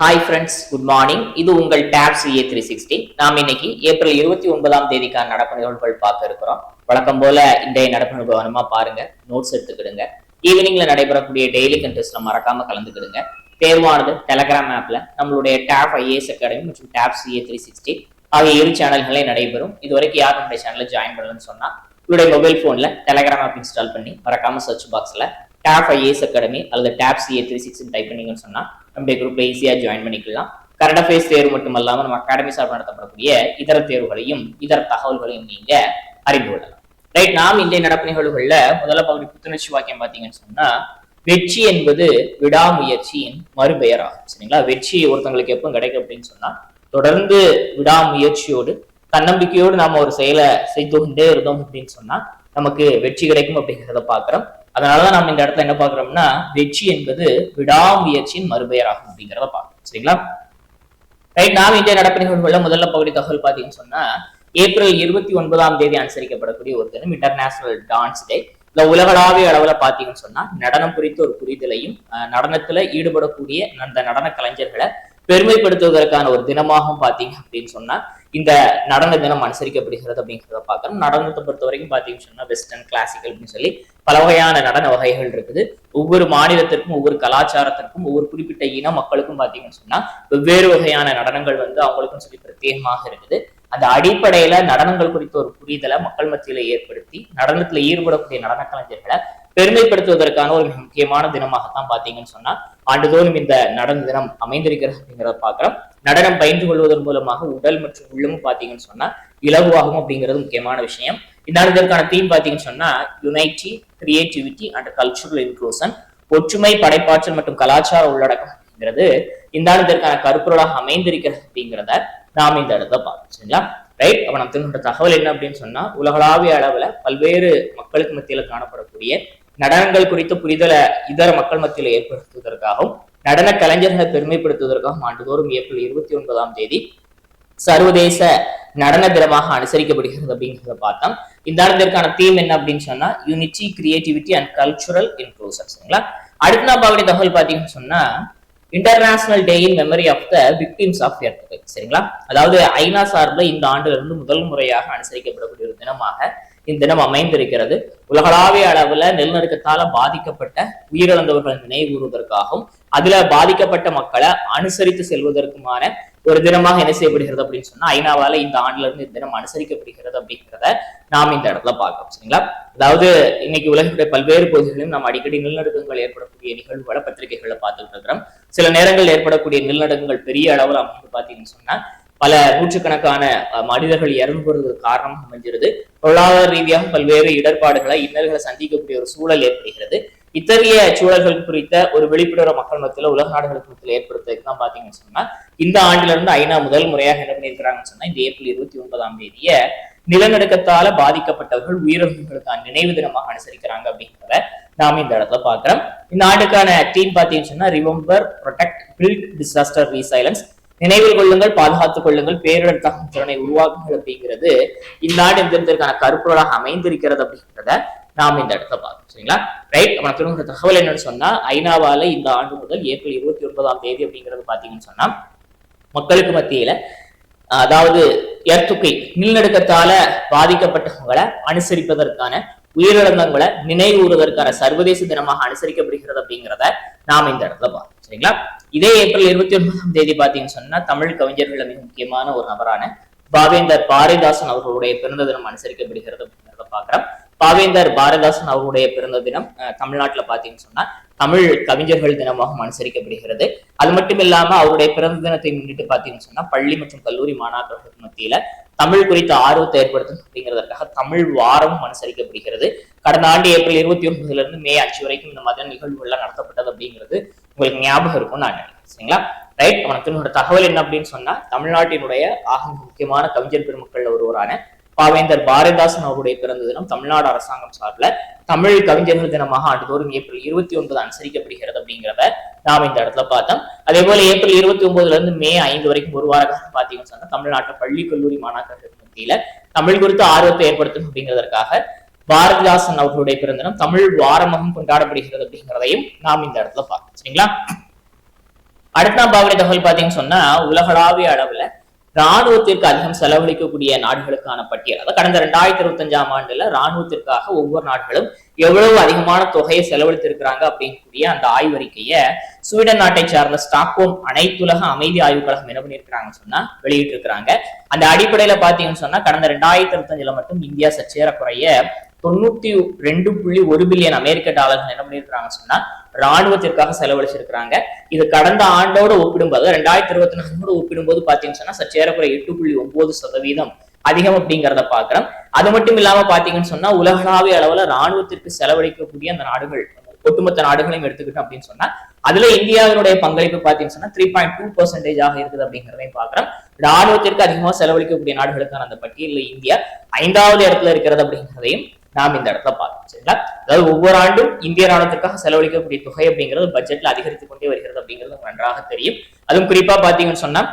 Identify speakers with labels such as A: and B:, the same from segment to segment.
A: Hi friends, good morning. இது உங்கள் tape CA 360. நாம் இன்னைக்கு ஏப்ரல் 29ஆம் தேதிக்கான நடப்பு நிகழ்வுகள் பார்க்க இருக்கிறோம். வழக்கம் போல இன்றைய நடப்பு நிகழ்வு கவனமா பாருங்க, நோட்ஸ் எடுத்துக்கிடுங்க. ஈவினிங்ல நடைபெறக்கூடிய டெய்லி கண்டெஸ்ட்ல மறக்காம கலந்துக்கிடுங்க. தேர்வானது டெலகிராம் ஆப்ல நம்மளுடைய டேப் IAS அகாடமி மற்றும் டேப் CA 360 ஆகிய இரு சேனல்களே நடைபெறும். இதுவரைக்கும் யாரும் நம்முடைய சேனல்ல ஜாயின் பண்ணலன்னு சொன்னா உங்களுடைய மொபைல் போன்ல டெலகிராம் ஆப் இன்ஸ்டால் பண்ணி மறக்காம சர்ச் பாக்ஸ்ல டேப் IAS அகாடமி அல்லது டேப் CA 360 டைப் பண்ணீங்கன்னு சொன்னா நம்முடைய குரூப்ல ஈஸியா ஜாயின் பண்ணிக்கலாம். கரண்ட் அஃபேர்ஸ் தேர்வு மட்டுமல்லாமல் நம்ம அகாடமி சார்பாக நடத்தப்படக்கூடிய இதர தேர்வுகளையும் இதர தகவல்களையும் நீங்க அறிந்து கொள்ளலாம். ரைட், நாம் இன்றைய நடப்பு நிகழ்வுகள்ல முதல்ல பகுதி புத்துணர்ச்சி வாக்கியம் பாத்தீங்கன்னு சொன்னா, வெற்றி என்பது விடாமுயற்சியின் மறுபெயர் ஆகும். சரிங்களா? வெற்றி ஒருத்தங்களுக்கு எப்போ கிடைக்கும் அப்படின்னு சொன்னா, தொடர்ந்து விடாமுயற்சியோடு தன்னம்பிக்கையோடு நாம ஒரு செயலை செய்து கொண்டே இருந்தோம் அப்படின்னு சொன்னா நமக்கு வெற்றி கிடைக்கும் அப்படிங்கிறத பாக்குறோம். அதனாலதான் நம்ம இந்த இடத்துல என்ன பாக்குறோம்னா, வெற்றி என்பது விடாமுயற்சியின் மறுபெயராகும் அப்படிங்கிறத பார்க்கணும். சரிங்களா? ரைட், நாம் இன்றைய நடப்பு நிகழ்வுகள்ல முதல்ல பகுதி தகவல் பாத்தீங்கன்னு சொன்னா, ஏப்ரல் 29ஆம் தேதி அனுசரிக்கப்படக்கூடிய ஒரு தினம் இன்டர்நேஷனல் டான்ஸ் டே. இந்த உலகளாவிய அளவுல பாத்தீங்கன்னு சொன்னா நடனம் குறித்த ஒரு புரிதலையும் நடனத்துல ஈடுபடக்கூடிய அந்த நடன கலைஞர்களை பெருமைப்படுத்துவதற்கான ஒரு தினமாகவும் பாத்தீங்க அப்படின்னு சொன்னா இந்த நடன தினம் அனுசரிக்கப்படுகிறது அப்படிங்கிறத பார்க்கணும். நடனத்தை பொறுத்த வரைக்கும் பாத்தீங்கன்னு சொன்னா வெஸ்டர்ன், கிளாசிக்கல் அப்படின்னு சொல்லி பல வகையான நடன வகைகள் இருக்குது. ஒவ்வொரு மாநிலத்திற்கும் ஒவ்வொரு கலாச்சாரத்திற்கும் ஒவ்வொரு குறிப்பிட்ட இன மக்களுக்கும் பாத்தீங்கன்னு சொன்னா வெவ்வேறு வகையான நடனங்கள் அவங்களுக்கும் சொல்லி பிரத்யேகமாக இருக்குது. அந்த அடிப்படையில நடனங்கள் குறித்த ஒரு புரிதலை மக்கள் மத்தியில ஏற்படுத்தி நடனத்துல ஈடுபடக்கூடிய நடன கலைஞர்களை பெருமைப்படுத்துவதற்கான ஒரு முக்கியமான தினமாகத்தான் பாத்தீங்கன்னு சொன்னா ஆண்டுதோறும் இந்த நடன தினம் அமைந்திருக்கிறது அப்படிங்கிறத பாக்குறோம். நடனம் பயின்று கொள்வதன் மூலமாக உடல் மற்றும் உள்ளமும் பாத்தீங்கன்னு சொன்னா இலகுவாகும் அப்படிங்கிறது முக்கியமான விஷயம். இந்த இதற்கான தீம் பாத்தீங்கன்னு சொன்னா unity, creativity and cultural inclusion, ஒற்றுமை, படைப்பாற்றல் மற்றும் கலாச்சார உள்ளடக்கம் அப்படிங்கிறது இந்த இதற்கான கருப்பொருளாக அமைந்திருக்கிறது அப்படிங்கிறத நாம் இந்த இடத்துல பார்க்கணும். சரிங்களா? ரைட், அப்ப நம்ம தெரிஞ்சுக்கிட்ட தகவல் என்ன அப்படின்னு சொன்னா, உலகளாவிய அளவுல பல்வேறு மக்களுக்கு மத்தியில காணப்படக்கூடிய நடனங்கள் குறித்த புரிதலை இதர மக்கள் மத்தியில ஏற்படுத்துவதற்காகவும் நடன கலைஞர்களை பெருமைப்படுத்துவதற்காகவும் ஆண்டுதோறும் ஏப்ரல் 29ஆம் தேதி சர்வதேச நடன தினமாக அனுசரிக்கப்படுகிறது அப்படிங்கிறத பார்த்தோம். இந்த ஆண்டிற்கான தீம் என்ன அப்படின்னு சொன்னா unity, creativity and cultural inclusion. சரிங்களா? அடுத்த நான் பார்க்க தகவல் பாத்தீங்கன்னு சொன்னா international day in memory of the victims of earthquake. சரிங்களா? அதாவது ஐநா சார்பில் இந்த ஆண்டுல இருந்து முதல் முறையாக அனுசரிக்கப்படக்கூடிய ஒரு தினமாக இந்த தினம் அமைந்திருக்கிறது. உலகளாவிய அளவுல நிலநடுக்கத்தால பாதிக்கப்பட்ட உயிரிழந்தவர்கள் நினைவுறுவதற்காகவும் அதுல பாதிக்கப்பட்ட மக்களை அனுசரித்து செல்வதற்குமான ஒரு தினமாக என்ன செய்யப்படுகிறது அப்படின்னு சொன்னா ஐநாவால இந்த ஆண்டுல இருந்து இந்த தினம் அனுசரிக்கப்படுகிறது அப்படிங்கிறத நாம் இந்த இடத்துல பார்க்கிறோம். சரிங்களா? அதாவது இன்னைக்கு உலகத்துடைய பல்வேறு பகுதிகளிலும் நாம் அடிக்கடி நிலநடுக்கங்கள் ஏற்படக்கூடிய நிகழ்வுகளை பத்திரிகைகளை பார்த்துட்டு இருக்கிறோம். சில நேரங்கள் ஏற்படக்கூடிய நிலநடுக்கங்கள் பெரிய அளவில் அமைந்து பார்த்தீங்கன்னு சொன்னா பல நூற்றுக்கணக்கான மனிதர்கள் இறந்து போறதுக்கு காரணம் அமைஞ்சிருது. பொருளாதார ரீதியாக பல்வேறு இடர்பாடுகளை இன்னல்களை சந்திக்கக்கூடிய ஒரு சூழல் ஏற்படுகிறது. இத்தகைய சூழல்கள் குறித்த ஒரு விழிப்புணர்வு மக்கள் மத்தியில உலக நாடுகளுக்கு மத்தியில் ஏற்படுத்துறதுக்கு தான் பாத்தீங்கன்னு சொன்னா இந்த ஆண்டுல இருந்து ஐநா முதல் முறையாக என்ன பண்ணியிருக்கிறாங்கன்னு சொன்னா இந்த ஏப்ரல் 29ஆம் தேதிய நிலநடுக்கத்தால பாதிக்கப்பட்டவர்கள் உயிரிழந்தவர்களுக்கான நினைவு தினமாக அனுசரிக்கிறாங்க அப்படிங்கிறத நாம இந்த இடத்துல பாக்குறோம். இந்த ஆண்டுக்கான தீம் பாத்தீங்கன்னு சொன்னா remember, protect, build, disaster resilience, நினைவில் கொள்ளுங்கள், பாதுகாத்துக் கொள்ளுங்கள், பேரிடர் தாக்கும் திறனை உருவாக்குங்கள் அப்படிங்கிறது இந்த ஆண்டு இந்த கருப்பொருளாக அமைந்திருக்கிறது அப்படிங்கிறத நாம் இந்த இடத்துல பார்க்கணும். சரிங்களா? ரைட், நம்ம தகவல் என்னன்னு சொன்னா ஐநாவால இந்த ஆண்டு முதல் ஏப்ரல் 29ஆம் தேதி அப்படிங்கிறது பாத்தீங்கன்னு சொன்னா மக்களுக்கு மத்தியில அதாவது எர்த்குவேக் நிலநடுக்கத்தால பாதிக்கப்பட்டவங்களை அனுசரிப்பதற்கான உயிரிழந்தவங்களை நினைவுறுவதற்கான சர்வதேச தினமாக அனுசரிக்கப்படுகிறது அப்படிங்கிறத நாம் இந்த இடத்துல பார்க்கணும். சரிங்களா? இதே ஏப்ரல் 29ஆம் தேதி பாத்தீங்கன்னு சொன்னா தமிழ் கவிஞர்கள் மிக முக்கியமான ஒரு நபரான பாவேந்தர் பாரதிதாசன் அவர்களுடைய பிறந்த தினம் அனுசரிக்கப்படுகிறது அப்படிங்கிறத பாக்குறோம். பாவேந்தர் பாரதிதாசன் அவருடைய பிறந்த தினம் தமிழ்நாட்டுல பாத்தீங்கன்னு சொன்னா தமிழ் கவிஞர்கள் தினமாக அனுசரிக்கப்படுகிறது. அது மட்டும் இல்லாம அவருடைய பிறந்த தினத்தை முன்னிட்டு பாத்தீங்கன்னு சொன்னா பள்ளி மற்றும் கல்லூரி மாணாக்கர்களுக்கு மத்தியில தமிழ் குறித்த ஆர்வத்தை ஏற்படுத்தும் அப்படிங்கிறதுக்காக தமிழ் வாரமும் அனுசரிக்கப்படுகிறது. கடந்த ஆண்டு ஏப்ரல் 29 இருந்து மே 5 வரைக்கும் இந்த மாதிரி நிகழ்வுகள்லாம் நடத்தப்பட்டது அப்படிங்கிறது உங்களுக்கு ஞாபகம் இருக்கும்னு நான் நினைக்கிறேன். சரிங்களா? ரைட், உனக்கு தகவல் என்ன அப்படின்னு சொன்னா தமிழ்நாட்டினுடைய ஆக முக்கியமான கவிஞர் பெருமக்கள் ஒருவரான பாவேந்தர் பாரதிதாசன் அவருடைய பிறந்த தினம் தமிழ்நாடு அரசாங்கம் சார்பில் தமிழ் கவிஞர்கள் தினமாக ஆண்டுதோறும் ஏப்ரல் 29 அனுசரிக்கப்படுகிறது அப்படிங்கிறத நாம் இந்த இடத்துல பார்த்தோம். அதே போல ஏப்ரல் 29 இருந்து மே 5 வரைக்கும் ஒரு வார காலம் பாத்தீங்கன்னு சொன்னா தமிழ்நாட்டு பள்ளி கல்லூரி மாணாக்கர்களுக்கு மத்தியில தமிழ் குறித்த ஆர்வத்தை ஏற்படுத்தும் அப்படிங்கிறதற்காக பாரதிதாசன் அவர்களுடைய பிறந்த தினம் தமிழ் வாரமாகவும் கொண்டாடப்படுகிறது அப்படிங்கிறதையும் நாம் இந்த இடத்துல பார்க்கணும். சரிங்களா? அடுத்த பார்க்கக்கூடிய தகவல் பாத்தீங்கன்னு சொன்னா உலகளாவிய அளவுல ராணுவத்திற்கு அதிகம் செலவழிக்கக்கூடிய நாடுகளுக்கான பட்டியல். அதாவது கடந்த 2025ஆம் ஆண்டுல ராணுவத்திற்காக ஒவ்வொரு நாடுகளும் எவ்வளவு அதிகமான தொகையை செலவழித்திருக்கிறாங்க அப்படிங்கக்கூடிய அந்த ஆய்வறிக்கையை ஸ்வீடன் நாட்டை சார்ந்த ஸ்டாக்ஹோம் அனைத்துலக அமைதி ஆய்வு கழகம் என்ன பண்ணிருக்கிறாங்கன்னு சொன்னா வெளியிட்டு இருக்கிறாங்க. அந்த அடிப்படையில பாத்தீங்கன்னு சொன்னா கடந்த 2025ல மட்டும் இந்தியா சற்றேறக்குறைய 92.1 பில்லியன் அமெரிக்க டாலர்கள் என்ன பண்ணிருக்கிறாங்க சொன்னா ராணுவத்திற்காக செலவழிச்சிருக்கிறாங்க. இது கடந்த ஆண்டோட ஒப்பிடும்போது 2024 ஒப்பிடும்போது பாத்தீங்கன்னு சொன்னா சற்றேறக்குறைய 8.9% அதிகம் அப்படிங்கிறத பாக்குறோம். அது மட்டும் இல்லாம பாத்தீங்கன்னு சொன்னா உலகளாவிய அளவுல ராணுவத்திற்கு செலவழிக்கக்கூடிய அந்த நாடுகள் ஒட்டுமொத்த நாடுகளையும் எடுத்துக்கிட்டோம் அப்படின்னு சொன்னா அதுல இந்தியாவினுடைய பங்களிப்பு பாத்தீங்கன்னு சொன்னா 3.2% இருக்குது அப்படிங்கிறதையும் பாக்குறோம். ராணுவத்திற்கு அதிகமாக செலவழிக்கக்கூடிய நாடுகளுக்கான அந்த பட்டியலில் இந்தியா 5வது இடத்துல இருக்கிறது அப்படிங்கிறதையும் நாம் இந்த இடத்துல பார்க்கணும். சரிங்களா? அதாவது ஒவ்வொரு ஆண்டும் இந்திய ராணுவத்திற்காக செலவழிக்கக்கூடிய தொகை அப்படிங்கிறது பட்ஜெட்ல அதிகரித்துக் கொண்டே வருகிறது அப்படிங்கிறது நன்றாக தெரியும். அதுவும் குறிப்பா பாத்தீங்கன்னு சொன்னா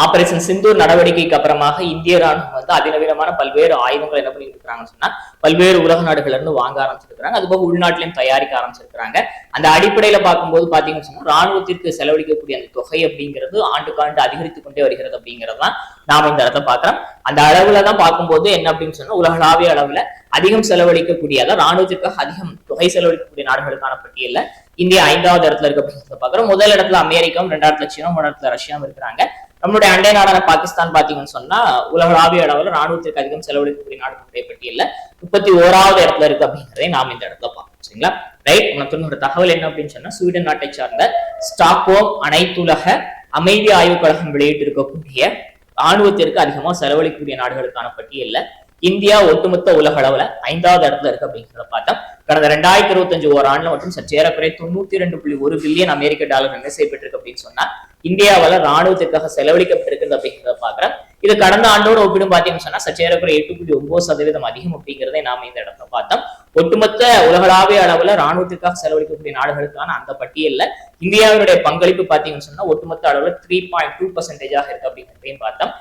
A: ஆபரேஷன் சிந்தூர் நடவடிக்கைக்கு அப்புறமாக இந்திய ராணுவம் வந்து அதிநவீனமான பல்வேறு ஆயுதங்கள் என்ன பண்ணிட்டு இருக்காங்கன்னு சொன்னா பல்வேறு உலக நாடுகள்ல இருந்து வாங்க ஆரம்பிச்சிருக்காங்க. அதுபோக உள்நாட்டிலையும் தயாரிக்க ஆரம்பிச்சிருக்காங்க. அந்த அடிப்படையில பார்க்கும்போது பாத்தீங்கன்னு சொன்னா ராணுவத்திற்கு செலவழிக்கக்கூடிய அந்த தொகை அப்படிங்கிறது ஆண்டுக்காண்டு அதிகரித்துக் கொண்டே வருகிறது அப்படிங்கிறதுதான் நாம இந்த இடத்த பாக்குறோம். அந்த அளவுல தான் பார்க்கும்போது என்ன அப்படின்னு சொன்னா உலகளாவிய அளவுல அதிகம் செலவழிக்கக்கூடிய அதாவது ராணுவத்திற்காக அதிகம் தொகை செலவழிக்கக்கூடிய நாடுகளுக்கான பட்டியல்ல இந்தியா 5வது இடத்துல இருக்கு அப்படிங்கிறத பாக்குறோம். முதல் இடத்துல அமெரிக்காவும், 2வது சீனா, 3வது ரஷ்யாவும் இருக்கிறாங்க. நம்மளுடைய அண்டை நாடான பாகிஸ்தான் பாத்தீங்கன்னு சொன்னா உலகளாவிய அளவுல ராணுவத்திற்கு அதிகம் செலவழிக்கக்கூடிய நாடுகளுடைய பட்டியல்ல 31வது இடத்துல இருக்கு அப்படிங்கிறதை நாம் இந்த இடத்துல பார்க்கணும். சரிங்களா? ரைட். உனக்கு ஒரு தகவல் என்ன அப்படின்னு சொன்னா ஸ்வீடன் நாட்டை சார்ந்த ஸ்டாக்ஹோம் அனைத்துலக அமைதி ஆய்வு கழகம் வெளியிட்டு இருக்கக்கூடிய ராணுவத்திற்கு அதிகமா செலவழிக்கக்கூடிய நாடுகளுக்கான பட்டியல்ல இந்தியா ஒட்டுமொத்த உலக அளவுல 5வது இடத்துல இருக்கு அப்படிங்கிறத பார்த்தோம். கடந்த 2025 ஓராண்டுல மட்டும் சற்றேறக்குறைய 92.1 பில்லியன் அமெரிக்க டாலர் என்ன செய்யப்பட்டிருக்கு அப்படின்னு சொன்னா இந்தியாவால ராணுவத்திற்காக செலவழிக்கப்பட்டிருக்கிறது அப்படிங்கிறத பாக்குறோம். இது கடந்த ஆண்டோட ஒப்பிடும் பாத்தீங்கன்னு சொன்னா சற்றேறக்குறைய 8.9% அதிகம் அப்படிங்கிறதை நாம இந்த இடத்துல பார்த்தோம். ஒட்டுமொத்த உலகளாவிய அளவுல ராணுவத்திற்காக செலவழிக்கக்கூடிய நாடுகளுக்கான அந்த பட்டியல்ல இந்தியாவினுடைய பங்களிப்பு பாத்தீங்கன்னு சொன்னா ஒட்டுமொத்த அளவுல 3.2% இருக்கு அப்படிங்கிறதையும் பார்த்தோம்.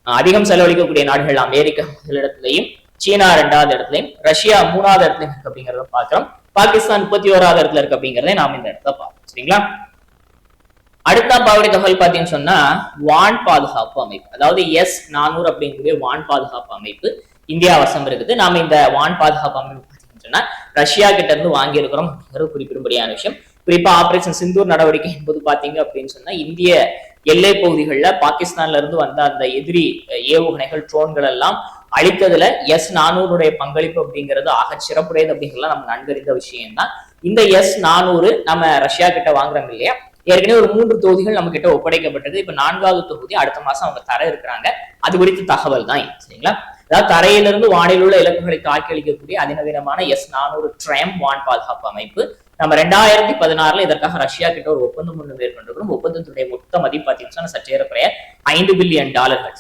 A: அதிகம் செலவழிக்கக்கூடிய நாடுகள் அமெரிக்கா முதலிடத்திலையும், சீனா 2வது இடத்துலையும், ரஷ்யா 3வது இடத்துலையும் இருக்கு அப்படிங்கிறத பாக்குறோம். பாகிஸ்தான் 31வது இடத்துல இருக்கு அப்படிங்கிறதை நாம இந்த இடத்துல பார்க்கணும். சரிங்களா? அடுத்த பாவடி தகவல் பாத்தீங்கன்னு சொன்னா வான் பாதுகாப்பு அமைப்பு, அதாவது S-400 அப்படிங்கிற வான் பாதுகாப்பு அமைப்பு இந்தியா வசம் இருக்குது. நாம இந்த வான் பாதுகாப்பு அமைப்பு பாத்தீங்கன்னு சொன்னா ரஷ்யா கிட்ட இருந்து வாங்கி இருக்கிறோம் அப்படிங்கிறது குறிப்பிடும்படியான விஷயம். குறிப்பா ஆபரேஷன் சிந்தூர் நடவடிக்கை என்பது பாத்தீங்க அப்படின்னு சொன்னா இந்திய எல்லை பகுதிகளில் பாகிஸ்தான்ல இருந்து வந்த அந்த எதிரி ஏவுகணைகள், ட்ரோன்கள் எல்லாம் அழித்ததுல S-400 பங்களிப்பு அப்படிங்கிறது ஆக சிறப்புடையது அப்படிங்கிறதுலாம் நம்ம நன்கறிந்த விஷயம் தான். இந்த S-400 நம்ம ரஷ்யா கிட்ட வாங்குறோம் இல்லையா, ஏற்கனவே ஒரு 3 தொகுதிகள் நம்ம கிட்ட ஒப்படைக்கப்பட்டது. இப்ப 4வது தொகுதி அடுத்த மாசம் அவங்க தர இருக்கிறாங்க. அது குறித்த தகவல் தான். சரிங்களா? அதாவது தரையிலிருந்து வானில் உள்ள இலக்குகளை தாக்கி அளிக்கக்கூடிய அதிநவீனமான S-400 ட்ரையம் வான் பாதுகாப்பு அமைப்பு நம்ம 2016ல இதற்காக ரஷ்யா கிட்ட ஒரு ஒப்பந்தம் ஒன்று மேற்கொண்டிருக்கிறோம். ஒப்பந்தத்துடைய மொத்த மதிப்பு பார்த்தீங்கன்னா சற்றேறக்குறைய $5 பில்லியன்.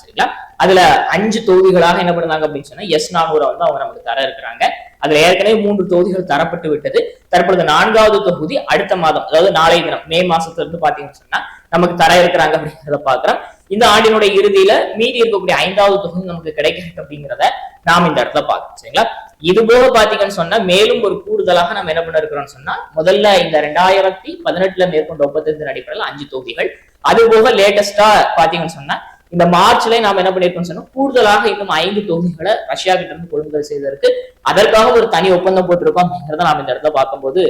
A: சரிங்களா? அதுல 5 தொகுதிகளாக என்ன பண்ணுறாங்க அப்படின்னு சொன்னா S-400 வந்து அவங்க நமக்கு தர இருக்கிறாங்க. அதுல ஏற்கனவே 3 தொகுதிகள் தரப்பட்டு விட்டது. தற்பொழுது 4வது தொகுதி அடுத்த மாதம், அதாவது நாளை தினம் மே மாசத்துல இருந்து பாத்தீங்கன்னு சொன்னா நமக்கு தர இருக்கிறாங்க அப்படிங்கிறத பாக்குறோம். இந்த ஆண்டினுடைய இறுதியில மீதி இருக்கக்கூடிய 5வது தொகுதி நமக்கு கிடைக்கிறது அப்படிங்கிறத நாம் இந்த இடத்துல பார்க்கணும். சரிங்களா? இது போக பாத்தீங்கன்னு சொன்னா மேலும் ஒரு கூடுதலாக நம்ம என்ன பண்ண இருக்கிறோம்னு சொன்னா முதல்ல இந்த 2018ல மேற்கொண்ட ஒப்பந்தத்தின் அடிப்படையில் 5 தொகுதிகள், அது போக லேட்டஸ்டா பாத்தீங்கன்னு சொன்னா இந்த மார்ச்ல நாம என்ன பண்ணிருக்கோம்னு சொன்னா கூடுதலாக இன்னும் 5 தொகுதிகளை ரஷ்யா கிட்ட இருந்து கொள்முதல் செய்வதற்கு அதற்காக ஒரு தனி ஒப்பந்தம் போட்டிருக்கோம் அப்படிங்கிறத நாம இந்த இடத்துல பார்க்கும்போது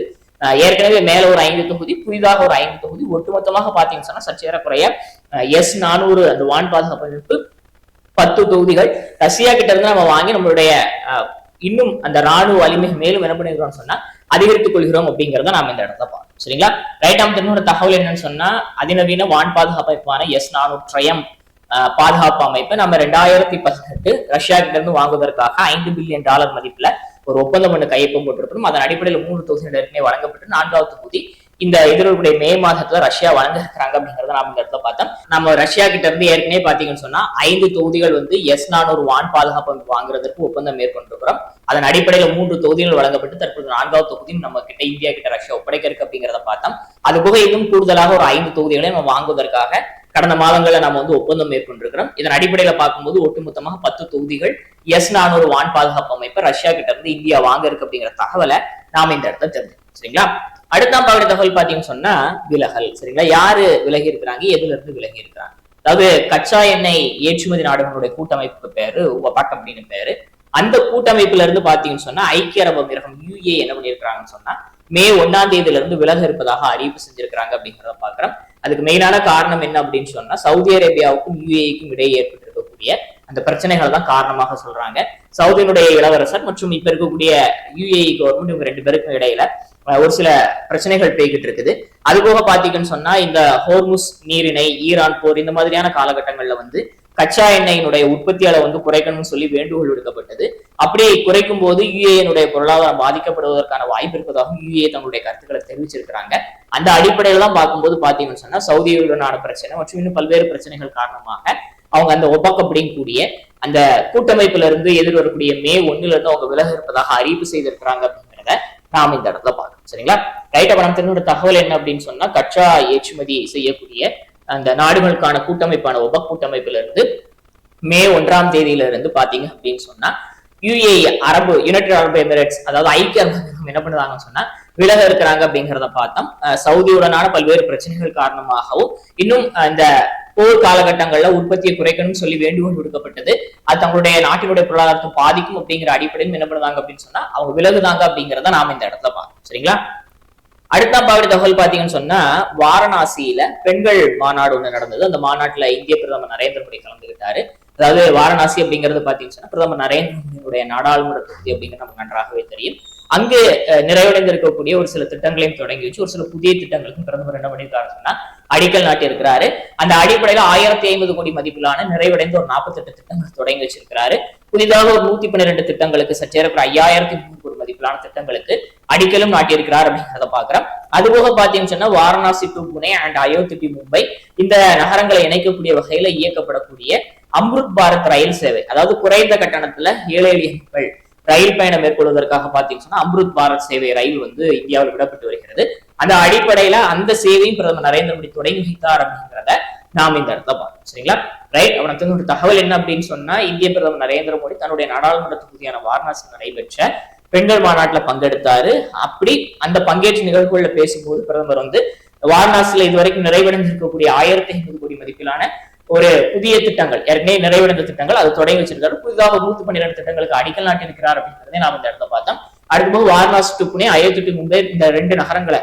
A: ஏற்கனவே மேல ஒரு 5 தொகுதி, புதிதாக ஒரு 5 தொகுதி, ஒட்டுமொத்தமாக பாத்தீங்கன்னு சொன்னா சற்றேறக்குறைய S-400 அந்த வான் பாதுகாப்பு அமைப்பு 10 தொகுதிகள் ரஷ்யா கிட்ட இருந்து நம்ம வாங்கி நம்மளுடைய இன்னும் அந்த ராணுவ வலிமை மேலும் என்ன பண்ணிருக்கோம்னு சொன்னா அதிகரித்துக் கொள்கிறோம் அப்படிங்கிறத நாம இந்த இடத்துல பார்க்கணும். சரிங்களா? ரைட். நம்ம தகவல் என்னன்னு சொன்னா அதிநவீன வான் பாதுகாப்பு அமைப்பான S-400 ட்ரையம் பாதுகாப்பு அமைப்பு நம்ம 2018 ரஷ்யா கிட்ட இருந்து வாங்குவதற்காக $5 பில்லியன் மதிப்புல ஒரு ஒப்பந்தம் ஒன்று கையொப்பம் போட்டிருக்கணும். அதன் அடிப்படையில் 3 தொகுதிகள் ஏற்கனவே வழங்கப்பட்டு 4வது தொகுதி இந்த எதிர்வருடைய மே மாதத்துல ரஷ்யா வழங்க இருக்கிறாங்க அப்படிங்கறத நாம இந்த இடத்துல பார்த்தோம். நம்ம ரஷ்யா கிட்ட இருந்து ஏற்கனவே பாத்தீங்கன்னு சொன்னா 5 தொகுதிகள் வந்து S-400 வான் பாதுகாப்பு வாங்குறதுக்கு ஒப்பந்தம் மேற்கொண்டிருக்கிறோம். அதன் அடிப்படையில 3 தொகுதிகள் வழங்கப்பட்டு தற்போது 4வது தொகுதியும் நம்ம கிட்ட இந்தியா கிட்ட ரஷ்யா ஒப்படைக்க இருக்கு அப்படிங்கிறத பார்த்தோம். அது போக இன்னும் கூடுதலாக ஒரு 5 தொகுதிகளை நம்ம வாங்குவதற்காக கடந்த மாதங்கள்ல நம்ம வந்து ஒப்பந்தம் மேற்கொண்டிருக்கிறோம். இதன் அடிப்படையில பார்க்கும்போது ஒட்டுமொத்தமாக 10 தொகுதிகள் S-400 வான் பாதுகாப்பு அமைப்பு ரஷ்யா கிட்ட இருந்து இந்தியா வாங்க இருக்கு அப்படிங்கிற தகவலை நாம இந்த இடத்துல தெரிஞ்சுக்கணும். சரிங்களா? அடுத்தாம் பாவடி தகவல் பாத்தீங்கன்னு சொன்னா விலகல். சரிங்களா, யாரு விலகி இருக்கிறாங்க, எதுல இருந்து விலகி இருக்கிறாங்க? அதாவது கச்சா எண்ணெய் ஏற்றுமதி நாடுகளுடைய கூட்டமைப்புக்கு பேரு ஒபாக் அப்படின்னு பேரு. அந்த கூட்டமைப்புல இருந்து பாத்தீங்கன்னு சொன்னா ஐக்கிய அரபு அமீரகம் UAE என்ன பண்ணிருக்காங்கன்னு சொன்னா மே 1ஆம் தேதியில இருந்து விலக இருப்பதாக அறிவிப்பு செஞ்சிருக்கிறாங்க அப்படிங்கிறத பாக்குறோம். அதுக்கு மெயினான காரணம் என்ன அப்படின்னு சொன்னா சவுதி அரேபியாவுக்கும் UAEக்கும் இடையே ஏற்பட்டிருக்கக்கூடிய அந்த பிரச்சனைகள் தான் காரணமாக சொல்றாங்க. சவுதியினுடைய இளவரசர் மற்றும் இப்ப இருக்கக்கூடிய UAE கவர்மெண்ட் இவங்க 2 பேருக்கும் இடையில ஒரு சில பிரச்சனைகள் போய்கிட்டு இருக்குது. அது போக பாத்தீங்கன்னு சொன்னா இந்த ஹோர்முஸ் நீரிணை, ஈரான் போர், இந்த மாதிரியான காலகட்டங்கள்ல வந்து கச்சா எண்ணெயினுடைய உற்பத்தி அளவு வந்து குறைக்கணும்னு சொல்லி வேண்டுகோள் விடுக்கப்பட்டது. அப்படியே குறைக்கும் போது UAE பொருளாதாரம் பாதிக்கப்படுவதற்கான வாய்ப்பு இருப்பதாக UAE தங்களுடைய கருத்துக்களை தெரிவிச்சிருக்கிறாங்க. அந்த அடிப்படையில தான் பார்க்கும்போது பாத்தீங்கன்னு சொன்னா சவுதியுடனான பிரச்சனை மற்றும் இன்னும் பல்வேறு பிரச்சனைகள் காரணமாக அவங்க அந்த ஒபாக் அப்படிங்கக்கூடிய அந்த கூட்டமைப்புல இருந்து எதிர்வரக்கூடிய மே 1ல இருந்து அவங்க விலக இருப்பதாக அறிவிப்பு செய்திருக்கிறாங்க அப்படிங்கிறத நாம் இந்த இடத்துல பார்க்கணும். சரிங்களா, ரைட். அப்ப நம்ம தெரிஞ்ச தகவல் என்ன அப்படின்னு சொன்னா கச்சா ஏற்றுமதி செய்யக்கூடிய அந்த நாடுகளுக்கான கூட்டமைப்பான ஒபாக் கூட்டமைப்புல இருந்து மே 1ஆம் தேதியில இருந்து பாத்தீங்க அப்படின்னு சொன்னா UAE யுனைடெட் அரபு எமிரேட்ஸ், அதாவது ஐக்கிய அரபு அமீரகம் என்ன பண்ணுறாங்கன்னு சொன்னா விலக இருக்கிறாங்க அப்படிங்கிறத பார்த்தோம். சவுதியுடனான பல்வேறு பிரச்சனைகள் காரணமாகவும் இன்னும் இந்த போர் காலகட்டங்கள்ல உற்பத்தியை குறைக்கணும்னு சொல்லி வேண்டுகோள் விடுக்கப்பட்டது. அது தங்களுடைய நாட்டினுடைய பொருளாதாரத்தை பாதிக்கும் அப்படிங்கிற அடிப்படையில் என்ன பண்ணுறாங்க அப்படின்னு சொன்னா அவங்க விலகுதாங்க அப்படிங்கிறத நாம இந்த இடத்துல பார்க்கணும். சரிங்களா, அடுத்த பாவடி தகவல் பாத்தீங்கன்னு சொன்னா வாரணாசியில பெண்கள் மாநாடு ஒண்ணு நடந்தது. அந்த மாநாட்டுல இந்திய பிரதமர் நரேந்திர மோடி கலந்துகிட்டாரு. அதாவது வாரணாசி அப்படிங்கிறது பாத்தீங்கன்னு சொன்னா பிரதமர் நரேந்திர மோடியுடைய நாடாளுமன்ற தொகுதி அப்படிங்கிறது நமக்கு நன்றாகவே தெரியும். அங்கு நிறைவடைந்திருக்கக்கூடிய ஒரு சில திட்டங்களையும் தொடங்கி வச்சு ஒரு சில புதிய திட்டங்களுக்கும் பிரதமர் என்ன பண்ணியிருக்காரு சொன்னா அடிக்கல் நாட்டி இருக்கிறாரு. அந்த அடிப்படையில 1050 கோடி மதிப்பிலான நிறைவடைந்த ஒரு 48 திட்டங்கள் தொடங்கி வச்சிருக்கிறாரு. புதிதாக ஒரு 112 திட்டங்களுக்கு சற்றேறக்குற 5300 கோடி மதிப்பிலான திட்டங்களுக்கு அடிக்கலும் நாட்டியிருக்கிறார் அப்படிங்கிறத பாக்குறோம். அதுபோக பாத்தீங்கன்னு சொன்னா Varanasi to Pune and Ayodhya to Mumbai இந்த நகரங்களை இணைக்கக்கூடிய வகையில இயக்கப்படக்கூடிய அம்ருத் பாரத் ரயில் சேவை, அதாவது குறைந்த கட்டணத்துல ஏழை எளிய மக்கள் ரயில் பயணம் மேற்கொள்வதற்காக பாத்தீங்கன்னா அம்ருத் பாரத் சேவை ரயில் வந்து இந்தியாவில் விடப்பட்டு வருகிறது. அந்த அடிப்படையில அந்த சேவையும் பிரதமர் நரேந்திர மோடி தொடங்கி வைத்தார் அப்படிங்கிறத நாம் இந்த இடத்துல பார்க்கணும். சரிங்களா, ரைட். அவனுக்கு ஒரு தகவல் என்ன அப்படின்னு சொன்னா இந்திய பிரதமர் நரேந்திர மோடி தன்னுடைய நாடாளுமன்ற தொகுதியான வாரணாசி நடைபெற்ற பெண்கள் மாநாட்டுல பங்கெடுத்தாரு. அப்படி அந்த பங்கேற்ற நிகழ்வுகள்ல பேசும்போது பிரதமர் வந்து வாரணாசியில இதுவரைக்கும் நிறைவடைந்திருக்கக்கூடிய 1050 கோடி மதிப்பிலான ஒரு புதிய திட்டங்கள், ஏற்கனவே நிறைவடைந்த திட்டங்கள் அது தொடங்கி வச்சிருக்காரு. புதிதாக 112 திட்டங்களுக்கு அடிக்கல் நாட்டியிருக்கிறார் அப்படிங்கிறதே நாம் இந்த இடத்துல பார்த்தோம். அடுக்கும்போது வாரணாசி டு புனே, அயோத்தி டு மும்பை இந்த 2 நகரங்களை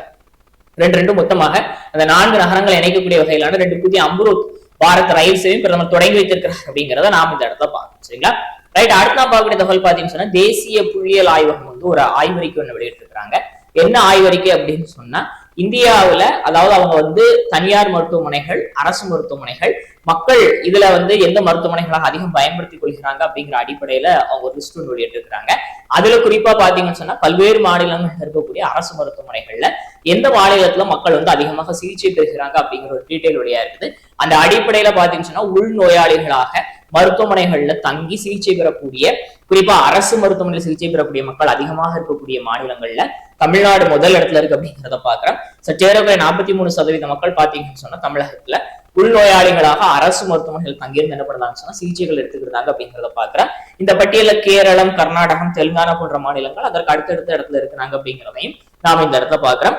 A: ரெண்டு மொத்தமாக அந்த 4 நகரங்களை இணைக்கக்கூடிய வகையிலான 2 புதிய அம்ருத் பாரத் ரயில் சேவையும் பிரதமர் தொடங்கி வைத்திருக்கிறார் அப்படிங்கிறத நாம் இந்த இடத்துல பார்க்கணும். சரிங்களா, ரைட். அடுத்த பார்க்கக்கூடிய தகவல் பாத்தீங்கன்னு சொன்னா தேசிய புள்ளியியல் ஆய்வகம் வந்து ஒரு ஆய்வறிக்கை ஒன்று வெளியிட்டு இருக்காங்க. என்ன ஆய்வறிக்கை அப்படின்னு சொன்னா இந்தியாவுல, அதாவது அவங்க வந்து தனியார் மருத்துவமனைகள், அரசு மருத்துவமனைகள், மக்கள் இதுல வந்து எந்த மருத்துவமனைகளாக அதிகம் பயன்படுத்திக் கொள்கிறாங்க அப்படிங்கிற அடிப்படையில அவங்க ஒரு லிஸ்ட் ஒன்று வெளியிட்டு இருக்காங்க. அதுல குறிப்பா பாத்தீங்கன்னு சொன்னா பல்வேறு மாநிலங்கள் இருக்கக்கூடிய அரசு மருத்துவமனைகள்ல எந்த மாநிலத்துல மக்கள் வந்து அதிகமாக சிகிச்சை பெறுகிறாங்க அப்படிங்கிற ஒரு டீட்டெயில் வழியா இருக்குது. அந்த அடிப்படையில பாத்தீங்கன்னு சொன்னா உள் நோயாளிகளாக மருத்துவமனைகள்ல தங்கி சிகிச்சை பெறக்கூடிய, குறிப்பா அரசு மருத்துவமனையில் சிகிச்சை பெறக்கூடிய மக்கள் அதிகமாக இருக்கக்கூடிய மாநிலங்கள்ல தமிழ்நாடு முதல் இடத்துல இருக்கு அப்படிங்கிறத பாக்குறேன். சற்றேறக்குறைய 43% மக்கள் பாத்தீங்கன்னு சொன்னா தமிழகத்துல உள்நோயாளிகளாக அரசு மருத்துவமனைகள் தங்கியிருந்து என்ன பண்ணலாம்னு சொன்னா சிகிச்சைகள் எடுத்துக்கிறாங்க அப்படிங்கிறத பாக்குறேன். இந்த பட்டியல கேரளம், கர்நாடகம், தெலுங்கானா போன்ற மாநிலங்கள் அதற்கு அடுத்தடுத்த இடத்துல இருக்கிறாங்க அப்படிங்கிறதையும் நாம இந்த இடத்துல பாக்குறோம்.